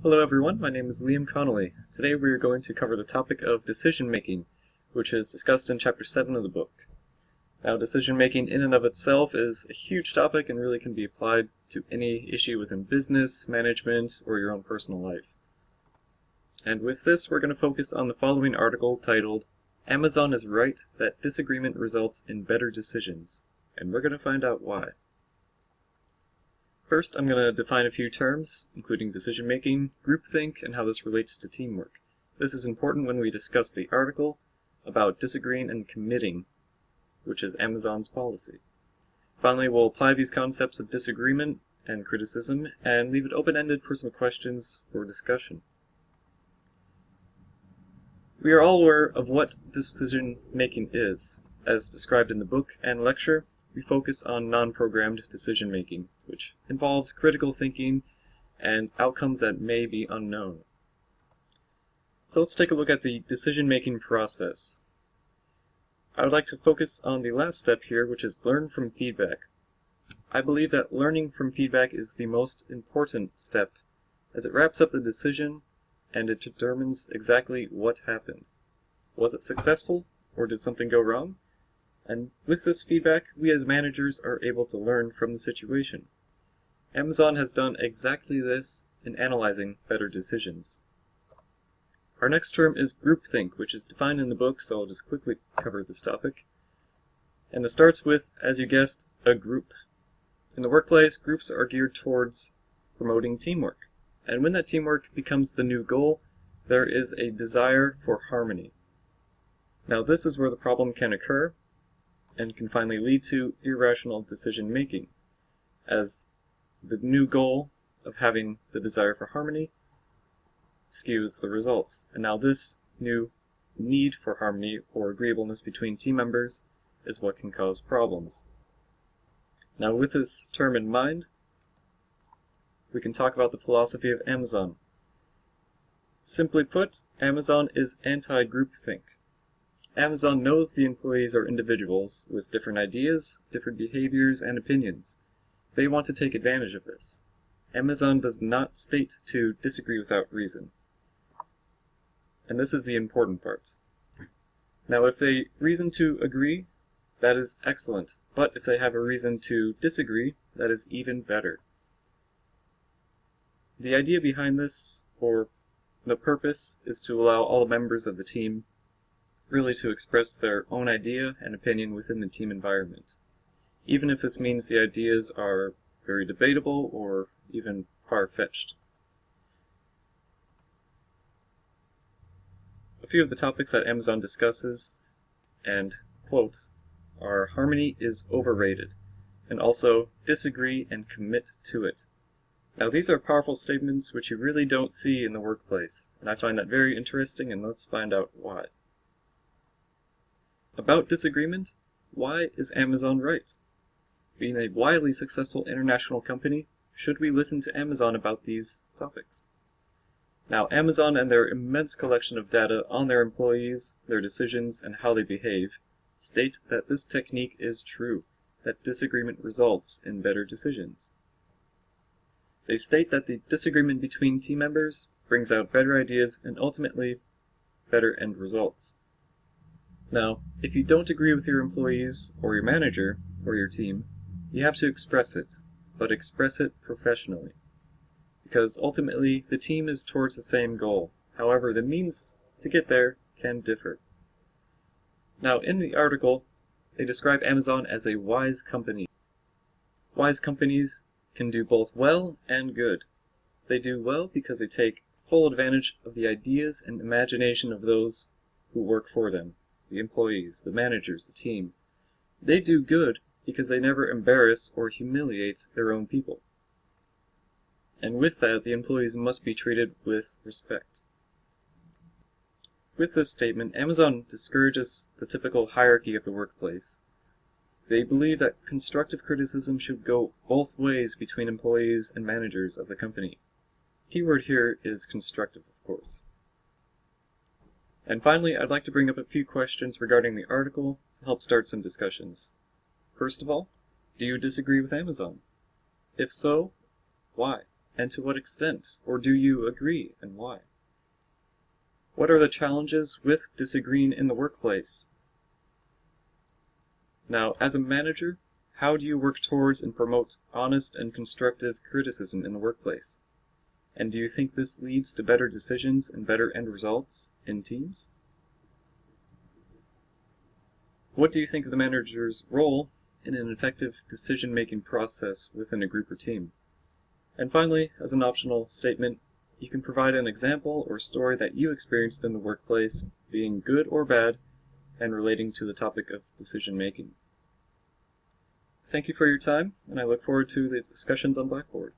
Hello everyone, my name is Liam Connolly. Today we are going to cover the topic of decision making, which is discussed in chapter 7 of the book. Now, decision making in and of itself is a huge topic and really can be applied to any issue within business, management, or your own personal life. And with this, we're going to focus on the following article titled, Amazon is right that disagreement results in better decisions, and we're going to find out why. First, I'm going to define a few terms, including decision-making, groupthink, and how this relates to teamwork. This is important when we discuss the article about disagreeing and committing, which is Amazon's policy. Finally, we'll apply these concepts of disagreement and criticism and leave it open-ended for some questions for discussion. We are all aware of what decision-making is. As described in the book and lecture, we focus on non-programmed decision-making, which involves critical thinking and outcomes that may be unknown. So let's take a look at the decision-making process. I would like to focus on the last step here, which is learn from feedback. I believe that learning from feedback is the most important step, as it wraps up the decision and it determines exactly what happened. Was it successful, or did something go wrong? And with this feedback, we as managers are able to learn from the situation. Amazon has done exactly this in analyzing better decisions. Our next term is groupthink, which is defined in the book, so I'll just quickly cover this topic. And it starts with, as you guessed, a group. In the workplace, groups are geared towards promoting teamwork. And when that teamwork becomes the new goal, there is a desire for harmony. Now, this is where the problem can occur and can finally lead to irrational decision-making, as the new goal of having the desire for harmony skews the results. And now this new need for harmony or agreeableness between team members is what can cause problems. Now, with this term in mind, we can talk about the philosophy of Amazon. Simply put, Amazon is anti-groupthink. Amazon knows the employees are individuals with different ideas, different behaviors, and opinions. They want to take advantage of this. Amazon does not state to disagree without reason. And this is the important part. Now, if they reason to agree, that is excellent. But if they have a reason to disagree, that is even better. The idea behind this, or the purpose, is to allow all members of the team really to express their own idea and opinion within the team environment, even if this means the ideas are very debatable or even far-fetched. A few of the topics that Amazon discusses and quotes are harmony is overrated, and also disagree and commit to it. Now, these are powerful statements which you really don't see in the workplace, and I find that very interesting, and let's find out why. About disagreement, why is Amazon right? Being a widely successful international company, should we listen to Amazon about these topics? Now, Amazon and their immense collection of data on their employees, their decisions, and how they behave state that this technique is true, that disagreement results in better decisions. They state that the disagreement between team members brings out better ideas and ultimately better end results. Now, if you don't agree with your employees or your manager or your team, you have to express it, but express it professionally. Because ultimately, the team is towards the same goal. However, the means to get there can differ. Now, in the article, they describe Amazon as a wise company. Wise companies can do both well and good. They do well because they take full advantage of the ideas and imagination of those who work for them. The employees, the managers, the team. They do good because they never embarrass or humiliate their own people. And with that, the employees must be treated with respect. With this statement, Amazon discourages the typical hierarchy of the workplace. They believe that constructive criticism should go both ways between employees and managers of the company. Keyword here is constructive, of course. And finally, I'd like to bring up a few questions regarding the article to help start some discussions. First of all, do you disagree with Amazon? If so, why? and to what extent? Or do you agree, and why? What are the challenges with disagreeing in the workplace? Now, as a manager, how do you work towards and promote honest and constructive criticism in the workplace? And do you think this leads to better decisions and better end results in teams? What do you think of the manager's role in an effective decision-making process within a group or team? And finally, as an optional statement, you can provide an example or story that you experienced in the workplace, being good or bad, and relating to the topic of decision-making. Thank you for your time, and I look forward to the discussions on Blackboard.